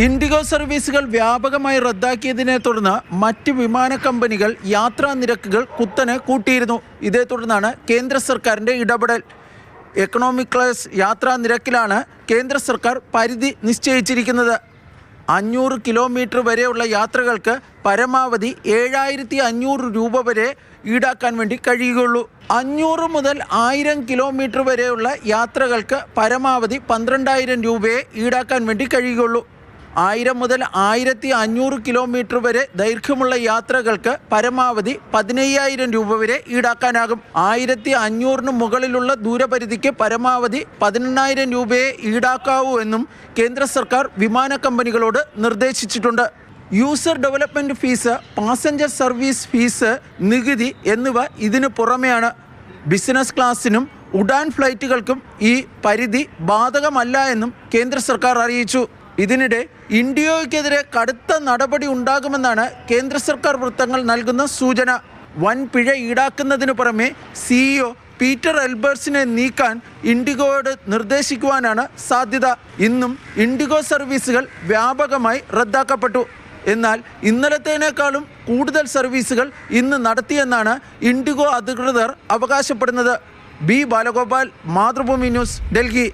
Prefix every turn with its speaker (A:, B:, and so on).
A: IndiGo സർവീസുകൾ വ്യാപകമായി റദ്ദാക്കിയതിനെ തുടർന്ന് മറ്റ് വിമാന കമ്പനികൾ യാത്രാ നിരക്കുകൾ കുത്തനെ കൂട്ടിയിരുന്നു. ഇതേ തുടർന്നാണ് കേന്ദ്ര സർക്കാരിൻ്റെ ഇടപെടൽ. എക്കണോമിക് ക്ലാസ് യാത്രാ നിരക്കിലാണ് കേന്ദ്ര സർക്കാർ പരിധി നിശ്ചയിച്ചിരിക്കുന്നത്. 500 കിലോമീറ്റർ വരെയുള്ള യാത്രകൾക്ക് പരമാവധി 7500 രൂപ വരെ ഈടാക്കാൻ വേണ്ടി കഴിയുകയുള്ളൂ. 500 മുതൽ 1000 കിലോമീറ്റർ വരെയുള്ള യാത്രകൾക്ക് പരമാവധി 12000 രൂപയെ ഈടാക്കാൻ വേണ്ടി കഴിയുകയുള്ളൂ. 1000 മുതൽ 1500 കിലോമീറ്റർ വരെ ദൈർഘ്യമുള്ള യാത്രകൾക്ക് പരമാവധി 15000 രൂപ വരെ ഈടാക്കാനാകും. 1500 മുകളിലുള്ള ദൂരപരിധിക്ക് പരമാവധി 18000 രൂപയെ ഈടാക്കാവൂ എന്നും കേന്ദ്ര സർക്കാർ വിമാന കമ്പനികളോട് നിർദ്ദേശിച്ചിട്ടുണ്ട്. User development fees, passenger service fees, നികുതി എന്നിവ ഇതിനു പുറമെയാണ്. ബിസിനസ് ക്ലാസ്സിനും ഉഡാൻ ഫ്ലൈറ്റുകൾക്കും ഈ പരിധി ബാധകമല്ല എന്നും കേന്ദ്ര സർക്കാർ അറിയിച്ചു. ഇതിനിടെ ഇൻഡിഗോയ്ക്കെതിരെ കടുത്ത നടപടി ഉണ്ടാകുമെന്നാണ് കേന്ദ്ര സർക്കാർ വൃത്തങ്ങൾ നൽകുന്ന സൂചന. വൻ പിഴ ഈടാക്കുന്നതിന് പുറമെ CEO പീറ്റർ എൽബേഴ്സിനെ നീക്കാൻ ഇൻഡിഗോയോട് നിർദ്ദേശിക്കുവാനാണ് സാധ്യത. ഇന്നും ഇൻഡിഗോ സർവീസുകൾ വ്യാപകമായി റദ്ദാക്കപ്പെട്ടു. എന്നാൽ ഇന്നലത്തേനേക്കാളും കൂടുതൽ സർവീസുകൾ ഇന്ന് നടത്തിയെന്നാണ് ഇൻഡിഗോ അധികൃതർ അവകാശപ്പെടുന്നത്. B Balagopal, Mathrubhumi news, Delhi.